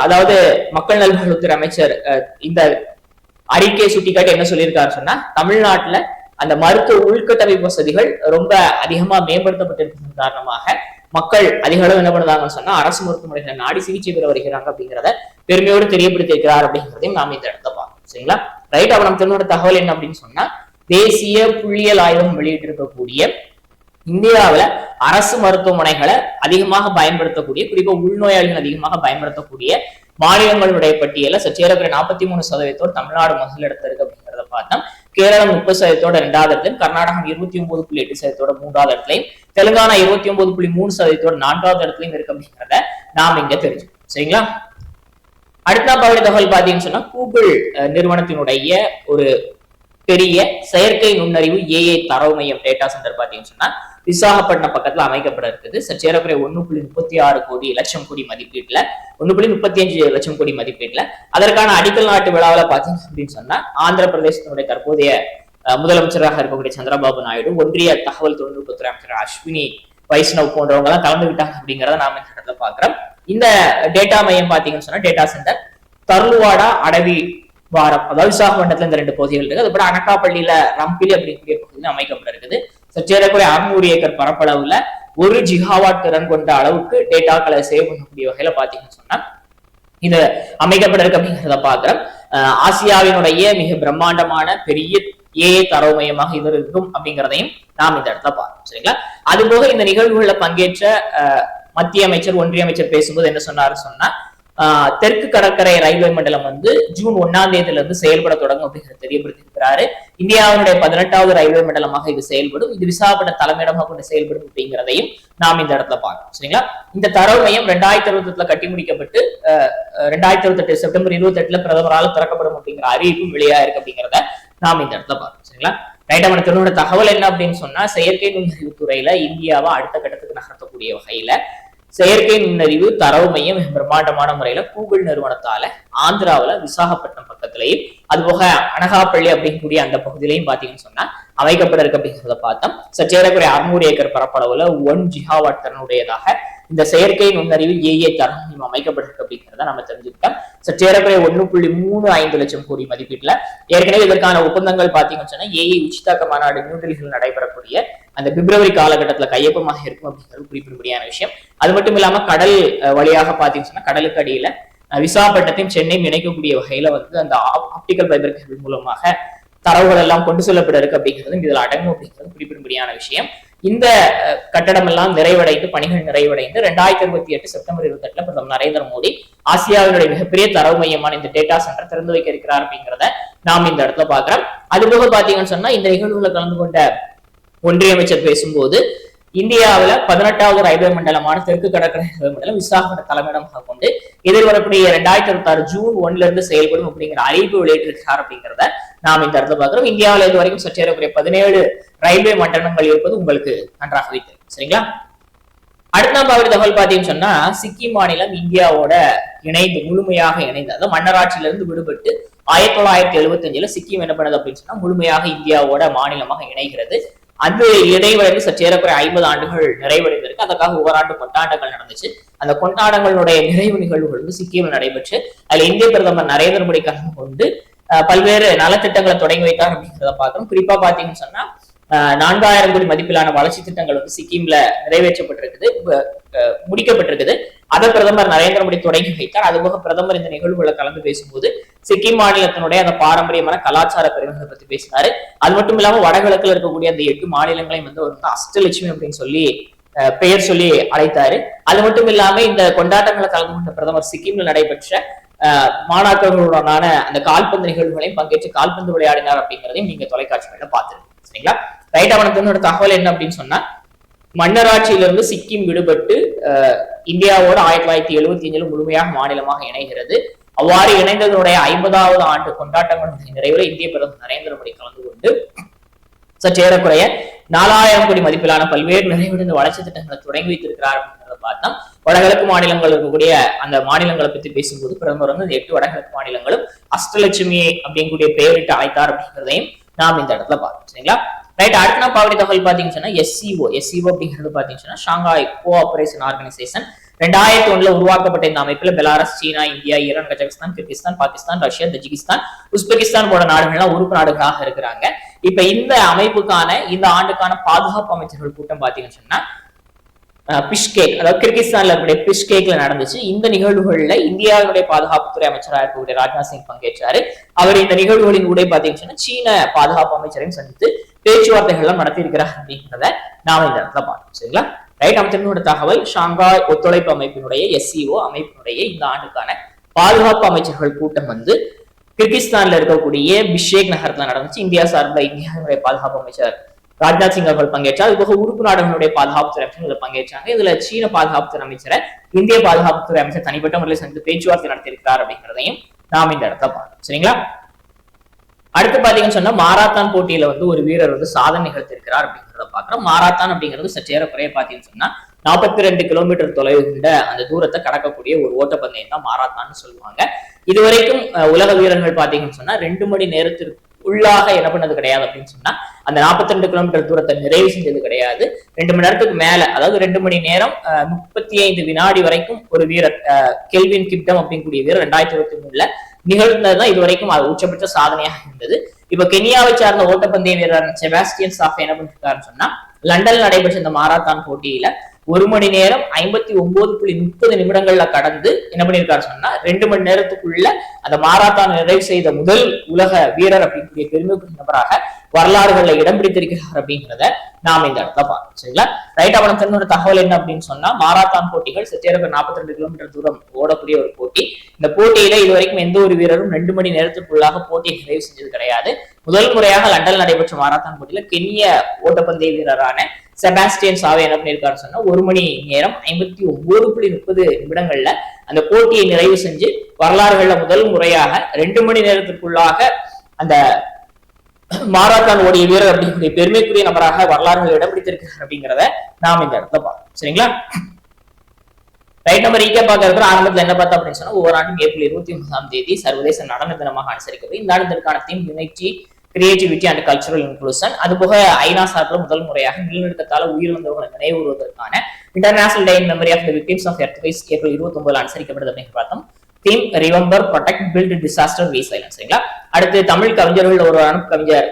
A: அதாவது மக்கள் நல்வாழ்வுத்துறை அமைச்சர் இந்த அறிக்கையை சுட்டிக்காட்டி என்ன சொல்லியிருக்காரு சொன்னா தமிழ்நாட்டுல அந்த மருத்துவ உள்கட்டமைப்பு வசதிகள் ரொம்ப அதிகமா மேம்படுத்தப்பட்டிருப்பதன் காரணமாக மக்கள் அதிக அளவு என்ன பண்ணுறாங்கன்னு சொன்னா அரசு மருத்துவமனைகளை நாடி சிகிச்சை பெற வருகிறாங்க அப்படிங்கிறத பெருமையோடு தெரியப்படுத்தி இருக்கிறார் அப்படிங்கிறதையும் நாம இந்த இடத்த பார்க்கணும். சரிங்களா, ரைட். அப்ப நம்ம தெரிஞ்ச தகவல் என்ன அப்படின்னு சொன்னா தேசிய புள்ளியியல் ஆய்வகம் வெளியிட்டு இருக்கக்கூடிய இந்தியாவில அரசு மருத்துவமனைகளை அதிகமாக பயன்படுத்தக்கூடிய, குறிப்பா உள்நோயாளிகள் அதிகமாக பயன்படுத்தக்கூடிய மாநிலங்களுடைய பட்டியல சற்றேறக்குறைய 43% தமிழ்நாடு முதல் இடத்துல இருக்கு அப்படிங்கிறத பார்த்தோம். கேரளம் 30% 2வது இடத்துலையும், கர்நாடகம் 29.8% 3வது இடத்துலையும், தெலுங்கானா 29.3% 4வது இடத்துலையும் இருக்கு அப்படிங்கிறத நாம இங்க தெரிஞ்சுக்கணும். சரிங்களா, அடுத்த பகுதி தகவல் பாத்தீங்கன்னு சொன்னா கூகுள் நிறுவனத்தினுடைய ஒரு பெரிய செயற்கை நுண்ணறிவு AI தரவு மையம் டேட்டா சென்டர் பாத்தீங்கன்னு சொன்னா விசாகப்பட்டினம் பக்கத்துல அமைக்கப்பட இருக்குது. சற்றேறக்குறைய 1.36 லட்சம் கோடி மதிப்பீட்டுல 1.35 லட்சம் கோடி மதிப்பீட்டுல அதற்கான அடிக்கல் நாட்டு விழாவில் பாத்தீங்க அப்படின்னு சொன்னா ஆந்திர பிரதேசத்தினுடைய தற்போதைய முதலமைச்சராக இருக்கக்கூடிய சந்திரபாபு நாயுடு, ஒன்றிய தகவல் தொழில்நுட்பத்துறை அமைச்சர் அஸ்வினி வைஷ்ணவ் போன்றவங்க எல்லாம் கலந்துகிட்டாங்க அப்படிங்கிறத நாம இந்த இடத்துல பாக்குறோம். இந்த டேட்டா மையம் பாத்தீங்கன்னு சொன்னா டேட்டா சென்டர் தர்லுவாடா அடவி வாரம், அதாவது விசாகப்பட்டினத்துல இந்த 2 பகுதிகள் இருக்கு. அது போல அனக்காப்பள்ளியில ரம்பிலி அப்படிங்கிற பகுதியில் அமைக்கப்பட இருக்குது. சேரக்குறைய 600 ஏக்கர் பரப்பளவுல 1 ஜிகாவாட் திறன் கொண்ட அளவுக்கு டேட்டாக்களை சேவ் பண்ணக்கூடிய வகையில பாத்தீங்கன்னு சொன்னா இது அமைக்கப்பட இருக்கு அப்படிங்கிறத பாக்குறோம். ஆசியாவினுடைய மிக பிரம்மாண்டமான பெரிய தரவு மையமாக இது இருக்கும் அப்படிங்கிறதையும் நாம் இந்த இடத்துல பார்க்கணும். சரிங்களா? அது போக இந்த நிகழ்வுகள்ல பங்கேற்ற மத்திய அமைச்சர், ஒன்றிய அமைச்சர் பேசும்போது என்ன சொன்னாரு சொன்னா, தெற்கு கடற்கரை ரயில்வே மண்டலம் ஜூன் 1ஆம் தேதியில இருந்து செயல்பட தொடங்கும் அப்படிங்கிறத தெரியப்படுத்தியிருக்கிறாரு. இந்தியாவினுடைய 18வது ரயில்வே மண்டலமாக இது செயல்படும். இது விசாகப்பட்டினம் தலைமையிடமாக கொண்டு செயல்படும் அப்படிங்கிறதையும் நாம் இந்த இடத்துல பார்க்கணும். சரிங்களா? இந்த தரவு மையம் 2028 கட்டி முடிக்கப்பட்டு 2028 செப்டம்பர் 28 பிரதமரால் திறக்கப்படும் அப்படிங்கிற அறிவிப்பும் வெளியா இருக்கு அப்படிங்கிறத நாம் இந்த இடத்துல பார்க்கணும். சரிங்களா? ரைட்டா, தகவல் என்ன அப்படின்னு சொன்னா, செயற்கை நுண்ணறிவு துறையில இந்தியாவை அடுத்த கட்டத்துக்கு நகர்த்தக்கூடிய வகையில செயற்கை நுண்ணறிவு தரவு மையம் பிரம்மாண்டமான முறையில கூகுள் நிறுவனத்தால ஆந்திராவில விசாகப்பட்டினம் பக்கத்திலையும் அதுபோக அனகாப்பள்ளி அப்படிங்கக்கூடிய அந்த பகுதியிலையும் பாத்தீங்கன்னு சொன்னா அமைக்கப்பட இருக்கு அப்படிங்கிறத பார்த்தோம். சற்றேறக்குறைய 600 ஏக்கர் பரப்பளவுல 1 ஜிகாவாட் திறனுடையதாக இந்த செயற்கை நுண்ணறிவு தரவு மையம் அமைக்கப்பட்டிருக்கு அப்படிங்கிறத நம்ம தெரிஞ்சுக்கிட்டோம். சற்றேறக்குறைய 1.35 லட்சம் கோடி மதிப்பீட்டுல ஏற்கனவே இதற்கான ஒப்பந்தங்கள் பாத்தீங்கன்னு சொன்னா உச்சிதாக்க மாநாடு நியூடெல்லியில் நடைபெறக்கூடிய அந்த பிப்ரவரி காலகட்டத்துல கையொப்பமாக இருக்கும் அப்படிங்கிறது குறிப்பிடப்படியான விஷயம். அது மட்டும் இல்லாம கடல் வழியாக பாத்தீங்கன்னு சொன்னா கடலுக்கு அடியில விசாகப்பட்டினத்தையும் சென்னையும் இணைக்கக்கூடிய வகையில அந்த ஆப்டிகல் ஃபைபர் கேபிள் மூலமாக தரவுகள் எல்லாம் கொண்டு செல்லப்பட இருக்கு அப்படிங்கிறது இதுல அடங்கும் அப்படிங்கிறது குறிப்பிடும்படியான விஷயம். இந்த கட்டடம் எல்லாம் நிறைவடைந்து பணிகள் நிறைவடைந்து 2028 செப்டம்பர் 28 பிரதமர் நரேந்திர மோடி ஆசியாவினுடைய மிகப்பெரிய தரவு மையமான இந்த டேட்டா சென்டர் திறந்து வைக்க இருக்கிறார் அப்படிங்கிறத நாம் இந்த இடத்துல பாக்குறோம். அதுபோக பாத்தீங்கன்னு சொன்னா இந்த நிகழ்வுகளை கலந்து கொண்ட ஒன்றிய அமைச்சர் பேசும்போது இந்தியாவில 18வது ரயில்வே மண்டலமான தெற்கு கடற்கரை ரயில்வே மண்டலம் விசாகப்பட்டினம் தலைமையிடமாக கொண்டு எதிர்வரக்கூடிய 2026 ஜூன் 1ல இருந்து செயல்படும் அப்படிங்கிற அறிவிப்பு வெளியிட்டிருக்கிறார் அப்படிங்கிறத நாம் இந்த இடத்துல பாக்குறோம். இந்தியாவில இது வரைக்கும் சற்றேறக்குறைய 17 ரயில்வே மண்டலங்கள் இருப்பது உங்களுக்கு நன்றாகவே தெரியும். சரிங்களா? அடுத்த தகவல் பாத்தீங்கன்னு சொன்னா, சிக்கிம் மாநிலம் இந்தியாவோட முழுமையாக இணைந்து அதாவது மன்னராட்சியிலிருந்து விடுபட்டு 1975 சிக்கிம் என்ன பண்ணது அப்படின்னு சொன்னா முழுமையாக இந்தியாவோட மாநிலமாக இணைகிறது. அது இடைவெளி சற்றேறக்குறைய 50 ஆண்டுகள் நிறைவடைந்திருக்கு. அதற்காக ஓராண்டு கொண்டாட்டங்கள் நடந்துச்சு. அந்த கொண்டாட்டங்களுடைய நிறைவு நிகழ்வுகள் சிக்கிமில் நடைபெற்று அதுல இந்திய பிரதமர் நரேந்திர மோடி கலந்து கொண்டு பல்வேறு நலத்திட்டங்களை தொடங்கி வைத்தார் அப்படிங்கிறத பார்க்கணும். குறிப்பா பாத்தீங்கன்னு சொன்னா 4000 கோடி மதிப்பிலான வளர்ச்சி திட்டங்கள் சிக்கிம்ல நிறைவேற்றப்பட்டிருக்குது, முடிக்கப்பட்டிருக்குது. அதை பிரதமர் நரேந்திர மோடி தொடங்கி வைத்தார். அதுபோக பிரதமர் இந்த நிகழ்வுகளை கலந்து பேசும்போது சிக்கிம் மாநிலத்தினுடைய அந்த பாரம்பரியமான கலாச்சார பெருமைகளை பத்தி பேசினாரு. அது மட்டும் இல்லாம வடகிழக்குல இருக்கக்கூடிய அந்த 8 மாநிலங்களையும் ஒரு அஷ்டலட்சுமி அப்படின்னு சொல்லி பெயர் சொல்லி அழைத்தாரு. அது மட்டும் இல்லாம இந்த கொண்டாட்டங்களை கலந்து கொண்ட பிரதமர் சிக்கிம்ல நடைபெற்ற மாணாக்கர்களுடனான அந்த கால்பந்து நிகழ்வுகளையும் பங்கேற்று கால்பந்து விளையாடினார் அப்படிங்கிறதையும் நீங்க தொலைக்காட்சிகள்ல பார்த்துருக்கீங்க. சரிங்களா? ரைட், அவனத்தோட தகவல் என்ன அப்படின்னு சொன்னா, மன்னராட்சியிலிருந்து சிக்கிம் விடுபட்டு இந்தியாவோட 1975 முழுமையாக மாநிலமாக இணைகிறது. அவ்வாறு இணைந்ததனுடைய 50வது ஆண்டு கொண்டாட்டங்களுடைய நிறைவுல இந்திய பிரதமர் நரேந்திர மோடி கலந்து கொண்டு சற்றேறக்குறைய 4000 கோடி மதிப்பிலான பல்வேறு நிறைவடைந்த வளர்ச்சி திட்டங்களை தொடங்கி வைத்திருக்கிறார் அப்படிங்கிறத பார்த்தோம். வடகிழக்கு மாநிலங்கள் இருக்கக்கூடிய அந்த மாநிலங்களை பத்தி பேசும்போது பிரதமர் இந்த 8 வடகிழக்கு மாநிலங்களும் அஷ்டலட்சுமி அப்படிங்கக்கூடிய பெயரிட்டு அழைத்தார் அப்படிங்கிறதையும் நாம் இந்த இடத்துல பார்த்தோம். சரிங்களா? ரைட், அடுத்த பாவடி தகவல் பாத்தீங்கன்னா எஸ்சிஓ அப்படிங்கிறது பாத்தீங்கன்னா ஷாங்காய் கோஆபரேஷன் ஆர்கனைசேஷன் 2001 உருவாக்கப்பட்ட இந்த அமைப்புல Belarus, China, India, Iran, Kazakhstan, Kyrgyzstan, Pakistan, Russia, Tajikistan, Uzbekistan போன்ற நாடுகள்லாம் உறுப்பு நாடுகளாக இருக்கிறாங்க. இப்ப இந்த அமைப்புக்கான இந்த ஆண்டுக்கான பாதுகாப்பு அமைச்சர்கள் கூட்டம் பாத்தீங்கன்னு சொன்னா பிஷ்கேக், அதாவது கிர்கிஸ்தான்ல இருக்கக்கூடிய பிஷ்கேக்ல நடந்துச்சு. இந்த நிகழ்வுகள்ல இந்தியாவுடைய பாதுகாப்புத்துறை அமைச்சராக இருக்கக்கூடிய ராஜ்நாத் சிங் பங்கேற்றாரு. அவர் இந்த நிகழ்வுகளின் கூட பாத்தீங்கன்னா சீன பாதுகாப்பு அமைச்சரையும் சந்தித்து பேச்சுவார்த்தைகள் எல்லாம் நடத்தி இருக்கிறார் அப்படிங்கிறத நாம இந்த இடத்துல பார்த்தோம். சரிங்களா? ரைட், அமைச்சர்களோட தகவல் ஷாங்காய் ஒத்துழைப்பு அமைப்பினுடைய எஸ்சிஓ அமைப்பினுடைய இந்த ஆண்டுக்கான பாதுகாப்பு அமைச்சர்கள் கூட்டம் கிர்கிஸ்தான்ல இருக்கக்கூடிய பிஷ்கேக் நகரத்துல நடந்துச்சு. இந்தியா சார்பில் இந்தியாவுடைய பாதுகாப்பு அமைச்சர் ராஜ்நாத் சிங் அவர்கள் பங்கேற்றார். இதுபோக உறுப்பு நாடுகளுடைய பாதுகாப்புத்துறை அமைச்சர் பங்கேற்றாங்க. இதுல சீன பாதுகாப்புத்துறை அமைச்சரை இந்திய பாதுகாப்புத்துறை அமைச்சர் தனிப்பட்ட முறையில் சந்தித்து பேச்சுவார்த்தை நடத்தியிருக்கிறார் அப்படிங்கிறதையும் நாம் இந்த இடத்துல பார்த்தோம். சரிங்களா? அடுத்து பாத்தீங்கன்னு சொன்னா மாராத்தான் போட்டியில ஒரு வீரர் சாதனை நிகழ்த்திருக்கிறார் அப்படிங்கிறத பாக்குறோம். மாராத்தான் அப்படிங்கிறது சற்றேறக்குறைய பாத்தீங்கன்னு சொன்னா 42 கிலோமீட்டர் தொலைவு கொண்ட அந்த தூரத்தை கடக்கக்கூடிய ஒரு ஓட்டப்பந்தயம் தான் மாராத்தான் சொல்லுவாங்க. இதுவரைக்கும் உலக வீரர்கள் பாத்தீங்கன்னு சொன்னா 2 மணி நேரத்திற்கு உள்ளாக என்ன பண்ணது கிடையாது அப்படின்னு சொன்னா அந்த 42 கிலோமீட்டர் தூரத்தை நிறைவு செஞ்சது கிடையாது. 2 மணி நேரத்துக்கு மேல, அதாவது 2 மணி நேரம் 35 வினாடி வரைக்கும் ஒரு வீரர் கெல்வின் கிப்டம் அப்படிங்கக்கூடிய வீரர் 2023 நிகழ்ந்ததுதான் இது வரைக்கும் அது உச்சபட்ச சாதனையாக இருந்தது. இப்ப கென்யாவை சார்ந்த ஓட்டப்பந்தய வீரர் செபாஸ்டியன் சாஃப் என்ன பண்ணிருக்காருன்னு சொன்னா, லண்டன்ல நடைபெற்ற இந்த மாரத்தான் போட்டியில 1 மணி நேரம் 59.30 நிமிடங்கள்ல கடந்து என்ன பண்ணிருக்காரு சொன்னா 2 மணி நேரத்துக்குள்ள அந்த மாரத்தான் நிறைவு செய்த முதல் உலக வீரர் அப்படிங்கிற பெருமைக்குரிய நபராக வரலாறுகள்ல இடம் பிடித்திருக்கிறார் அப்படிங்கிறத நாம இந்த இடத்துல பார்க்கணும். சரிங்களா? ரைட். அவனுக்கு ஒரு தகவல் என்ன அப்படின்னு சொன்னா, மாரத்தான் போட்டிகள் சற்றேறக்குறைய 42 கிலோமீட்டர் தூரம் ஓடக்கூடிய ஒரு போட்டி. இந்த போட்டியில இதுவரைக்கும் எந்த ஒரு வீரரும் 2 மணி நேரத்துக்குள்ளாக போட்டியை நிறைவு செஞ்சது கிடையாது. முதல் முறையாக லண்டனில் நடைபெற்ற மாரத்தான் போட்டியில கென்ய ஓட்டப்பந்தய வீரரான செபாஸ்டியன் சாவே என்ன பண்ணிருக்காரு சொன்னா 1 மணி நேரம் 59.30 நிமிடங்கள்ல அந்த போட்டியை நிறைவு செஞ்சு வரலாறுகள்ல முதல் முறையாக 2 மணி நேரத்துக்குள்ளாக அந்த மாரத்தான் ஓடிய வீரர் அப்படிங்கிற பெருமைக்குரிய நபராக வரலாறுகள் இடம் பிடித்திருக்கிறார் அப்படிங்கிறத நாம் இந்த இடத்துல பார்க்கணும். சரிங்களா? ரைட். நம்ம ரீகேப் பார்க்கறது ஆரம்பத்தில் என்ன பார்த்தோம் அப்படின்னு சொன்னா, ஒவ்வொரு ஆண்டும் ஏப்ரல் 29ஆம் தேதி சர்வதேச நடன தினமாக அனுசரிக்கப்படும். இந்த ஆண்டிற்கான theme unity, creativity and cultural inclusion. அதுபோக ஐநா சார்பில் முதல் முறையாக நிலநடுக்கத்தால உயிரிழந்தவர்களை நினைவுறுவதற்கான international day in memory of the victims of earthquakes April 29 அனுசரிக்கப்படுது அப்படின்னு பார்த்தோம். Theme remember, protect, build, disaster, resilience. சரிங்களா? அடுத்து தமிழ் கவிஞர்கள் ஒரு கவிஞர்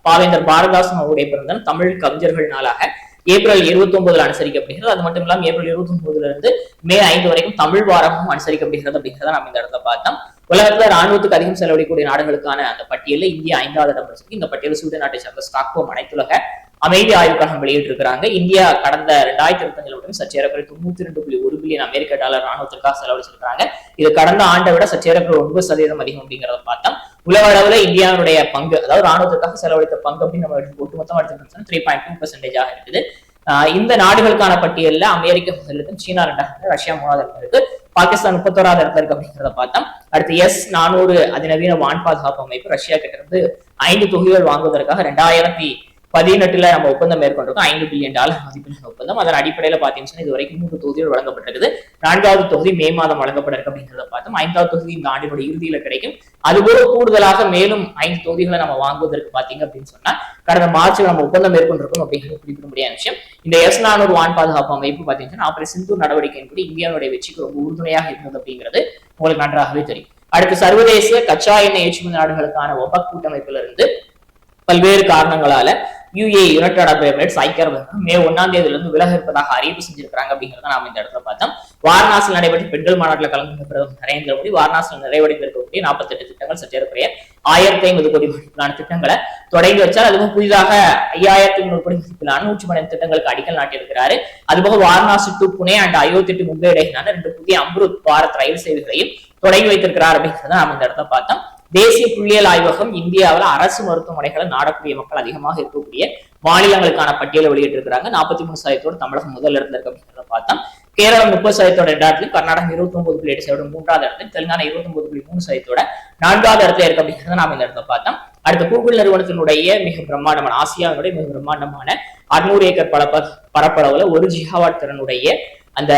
A: பாவேந்தர் பாரதாசன் அவருடைய பிறந்தநாள் தமிழ் கவிஞர்கள் நாளாக ஏப்ரல் 29 அனுசரிக்கப்படுகிறது. அது மட்டும் இல்லாமல் ஏப்ரல் 29 இருந்து மே 5 வரைக்கும் தமிழ் வாரமும் அனுசரிக்கப்படுகிறது அப்படிங்கிறத நம்ம இந்த இடத்துல பார்த்தோம். உலகத்துல ராணுவத்துக்கு அதிகம் செலவழிக்கக்கூடிய நாடுகளுக்கான அந்த பட்டியலில் இந்தியா 5வது இடம் இருக்கு. இந்த பட்டியல் ஸ்வீடன் நாட்டை சேர்ந்த ஸ்டாக்ஹோம் அனைத்துலக அமைதி ஆய்வுக்காக வெளியிட்டிருக்கிறாங்க. இந்தியா கடந்த 2025 சற்றேறக்குறைய 92.1 பில்லியன் அமெரிக்க டாலர் ராணுவத்திற்காக செலவழிச்சிருக்காங்க. இது கடந்த ஆண்டை விட சற்றேறக்குறைய 9% அதிகம் அப்படிங்கிறத பார்த்தோம். உலக அளவுல இந்தியாவுடைய பங்கு, அதாவது ராணுவத்திற்காக செலவழித்த பங்கு அப்படின்னு நம்ம ஒட்டுமொத்தமா எடுத்துக்கிட்டோம்னா 3.2% இருக்குது. இந்த நாடுகளுக்கான பட்டியல்ல அமெரிக்க முதலிடம், சீனா 2வது, ரஷ்யா 3வது இருக்கு, பாகிஸ்தான் 31வது இடத்துல இருக்கு அப்படிங்கிறத பார்த்தோம். அடுத்து S-400 அதிநவீன வான் பாதுகாப்பு அமைப்பு ரஷ்யா கிட்ட இருந்து 5 தொகுதிகள் வாங்குவதற்காக 2018 நம்ம ஒப்பந்தம் மேற்கொண்டிருக்கோம். $5 பில்லியன் மதிப்பிலான ஒப்பந்தம். அதன் அடிப்படையில பாத்தீங்கன்னா இது வரைக்கும் 3 தொகுதிகள் வழங்கப்பட்டிருக்குது. 4வது தொகுதி மே மாதம் வழங்கப்பட இருக்கு அப்படிங்கிறத பார்த்தோம். 5வது தொகுதி இந்த ஆண்டினுடைய இறுதியில கிடைக்கும். அதுபோல கூடுதலாக மேலும் 5 தொகுதிகளை நம்ம வாங்குவதற்கு பாத்தீங்க அப்படின்னு சொன்னா கடந்த மார்ச் நம்ம ஒப்பந்தம் மேற்கொண்டிருக்கோம் அப்படிங்கிறது குறிப்பிட முடியாத விஷயம். இந்த S-400 வான் பாதுகாப்பு அமைப்பு பாத்தீங்கன்னா ஆபரேஷன் சிந்தூர் நடவடிக்கையின்படி இந்தியாவுடைய வெற்றிக்கு ரொம்ப உறுதுணையாக இருந்தது அப்படிங்கிறது உங்களுக்கு நன்றாகவே தெரியும். அடுத்து சர்வதேச கச்சா எண்ணெய் ஏற்றுமதி நாடுகளுக்கான ஒபக் கூட்டமைப்பில இருந்து பல்வேறு காரணங்களால UAE, யுனைடெட் அரபு எமிரேட்ஸ், ஐக்கிய அரபு மே 1ஆம் தேதியிலிருந்து விலக இருப்பதாக அறிவிப்பு செஞ்சிருக்காங்க அப்படிங்கிறத நாம இந்த இடத்துல பார்த்தோம். வாரணாசியில் நடைபெற்ற பெண்கள் மாநாட்டில் கலந்து பிரதமர் நரேந்திர மோடி வாரணாசியில் நிறைவடைந்திருக்கக்கூடிய 48 திட்டங்கள் சற்றேறக்குறைய 1050 கோடி மதிப்பிலான திட்டங்களை தொடங்கி வச்சார். அதுவும் புதிதாக 5300 கோடி மதிப்பிலான 112 திட்டங்களுக்கு அடிக்கல் நாட்டியிருக்கிறாரு. அதுபோக Varanasi to Pune and Ayodhya to Mumbai இடையிலான 2 புதிய அம்ருத் பாரத் ரயில் சேவைகளையும் தொடங்கி வைத்திருக்கிறார் அப்படிங்கிறத நாம இந்த இடத்துல பார்த்தோம். தேசிய புள்ளியியல் ஆய்வகம் இந்தியாவில் அரசு மருத்துவமனைகளை நாடக்கூடிய மக்கள் அதிகமாக இருக்கக்கூடிய மாநிலங்களுக்கான பட்டியலை வெளியிட்டிருக்கிறாங்க. 43% தமிழகம் முதல் இடத்துல இருக்கு அப்படிங்கிறத பார்த்தோம். கேரளம் 30% 2வது, கர்நாடகம் 29.8% 3வது இடத்துல, தெலுங்கானா 29.3% 4வது இடத்துல இருக்கு அப்படிங்கிறத நாம இந்த இடத்துல பார்த்தோம். அடுத்து கூகுள் நிறுவனத்தினுடைய மிக பிரம்மாண்டமான ஆசியாவுடைய மிக பிரம்மாண்டமான 600 ஏக்கர் பரப்பளவுல 1 ஜிகாவாட் திறனுடைய அந்த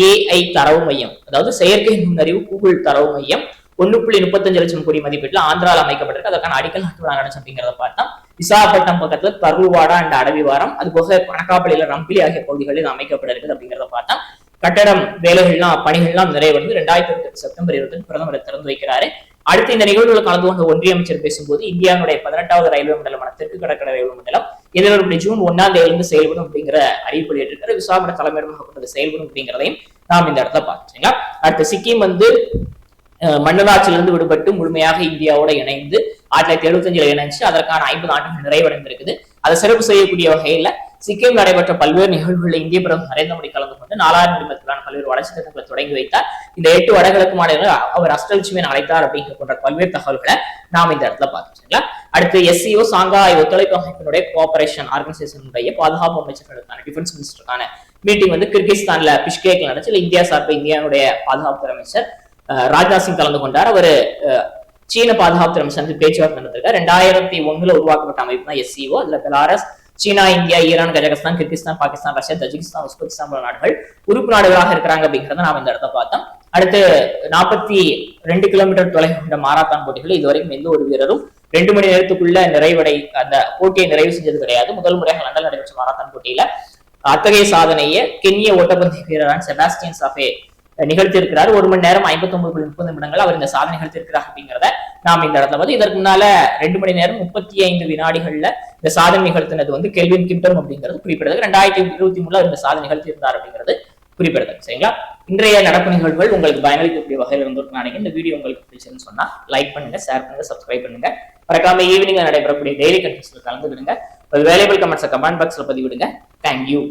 A: AI தரவு மையம், அதாவது செயற்கை நுண்ணறிவு கூகுள் தரவு மையம் 1.35 லட்சம் கோடி மதிப்பீட்டில் ஆந்திராவில் அமைக்கப்பட்டிருக்கு. அதற்கான அடிக்கல் நாட்டு நடந்துச்சு அப்படிங்கிறத பார்த்தா விசாகப்பட்டினம் பக்கத்துல தருவாடா அண்ட் அடவிவாரம், அது போக கணக்காப்பள்ளியில ரம்பிலி ஆகிய பகுதிகளில் அமைக்கப்பட இருக்குது அப்படிங்கிறத பார்த்தா கட்டடம் வேலைகள்லாம் பணிகள்லாம் நிறைவடைந்து 2008 செப்டம்பர் 20 பிரதமர் திறந்து வைக்கிறாரு. அடுத்து இந்த நிகழ்வுகள் கலந்து கொண்ட ஒன்றிய அமைச்சர் பேசும்போது இந்தியாவுடைய 18வது ரயில்வே மண்டலமான தெற்கு கடற்கரை ரயில்வே மண்டலம் எதிர்வரும் ஜூன் 1ஆம் தேதியிலிருந்து செயல்படும் அப்படிங்கிற அறிவிப்பு வெளியிட்டிருக்காரு. விசாகப்பட்டினம் தலைமையிடமாக கொண்டது செயல்படும் அப்படிங்கிறதையும் நாம் இந்த இடத்துல பார்த்துங்களா. அடுத்து சிக்கிம் மன்னராட்சியிலிருந்து விடுபட்டு முழுமையாக இந்தியாவோட இணைந்து 1975 இணைஞ்சு அதற்கான 50 ஆண்டுகள் நிறைவடைந்திருக்குது. அதை சிறப்பு செய்யக்கூடிய வகையில சிக்கிம் நடைபெற்ற பல்வேறு நிகழ்வுகளில் இந்திய பிரதமர் நரேந்திர மோடி கலந்து கொண்டு 4000 கோடி மதிப்பிலான பல்வேறு வளர்ச்சி திட்டங்களை தொடங்கி வைத்தார். இந்த 8 வடகிழக்கு மாநிலங்கள் அவர் அஷ்டலட்சுமியை அழைத்தார் அப்படிங்கிற போன்ற பல்வேறு தகவல்களை நாம் இந்த இடத்துல பார்த்தோம். அடுத்து SCO சாங்காய் ஒத்துழைப்பு அமைப்பினுடைய கோஆபரேஷன் ஆர்கனைசேஷனுடைய பாதுகாப்பு அமைச்சர்களுக்கான டிஃபென்ஸ் மினிஸ்டருக்கான மீட்டிங் கிர்கிஸ்தான்ல பிஷ்கேக்ல நடந்துச்சு. இந்தியா சார்பில் இந்தியாவுடைய பாதுகாப்புத்துறை அமைச்சர் ராஜ்நாத் சிங் கலந்து கொண்டார். அவர் சீன பாதுகாப்புத்துறை அமைச்சர் பேச்சுவார்த்தை நடத்திருக்கார். 2001 உருவாக்கப்பட்ட அமைப்பு தான் SCO. அதுல Belarus, China, India, Iran, Kazakhstan, Kyrgyzstan, Pakistan, Russia, Tajikistan, Uzbekistan போன்ற நாடுகள் உறுப்பு நாடுகளாக இருக்கிறாங்க அப்படிங்கிறத நாம இந்த இடத்த பார்த்தோம். அடுத்து 42 கிலோமீட்டர் தொலைவு கொண்ட மாரத்தான் போட்டிகள் இதுவரைக்கும் எந்த ஒரு வீரரும் 2 மணி நேரத்துக்குள்ள அந்த போட்டியை நிறைவு செஞ்சது கிடையாது. முதல் முறையாக லண்டன் நடைபெற்ற மாரத்தான் போட்டியில அத்தகைய சாதனையை கென்ய ஓட்டப்பந்தய வீரரான செபாஸ்டியன் சாஃபே நிகழ்த்தியிருக்கிறார். 1 மணி நேரம் 59.30 நிமிடங்கள் அவர் இந்த சாதனை நிகழ்த்தியிருக்கிறார் அப்படிங்கிறத நாம் இந்த இடத்துல வந்து இதற்கு முன்னால 2 மணி நேரம் 35 வினாடிகள்ல இந்த சாதனை நிகழ்த்தினது வந்து கெல்வின் கிம்டன் அப்படிங்கிறது குறிப்பிடத்தக்க. 2023 இந்த சாதனை நிகழ்த்தியிருந்தார் அப்படிங்கிறது குறிப்பிடத்தக்க. சரிங்களா? இன்றைய நடப்பு நிகழ்வுகள் உங்களுக்கு பயனளிக்கக்கூடிய வகையில் இருந்திருக்கு நினைக்கிறேன். இந்த வீடியோ உங்களுக்கு பிடிச்சிருன்னு சொன்னா லைக் பண்ணுங்க, ஷேர் பண்ணுங்க, சப்ஸ்கிரைப் பண்ணுங்க. மறக்காம ஈவினிங்ல நடைபெறக்கூடிய டெய்லி கண்டென்ட்ஸ்ல கலந்துக்கிடுங்க. வேலைபிள் கமெண்ட்ஸ் கமெண்ட் பாக்ஸ்ல பதிவிடுங்க. தேங்க்யூ.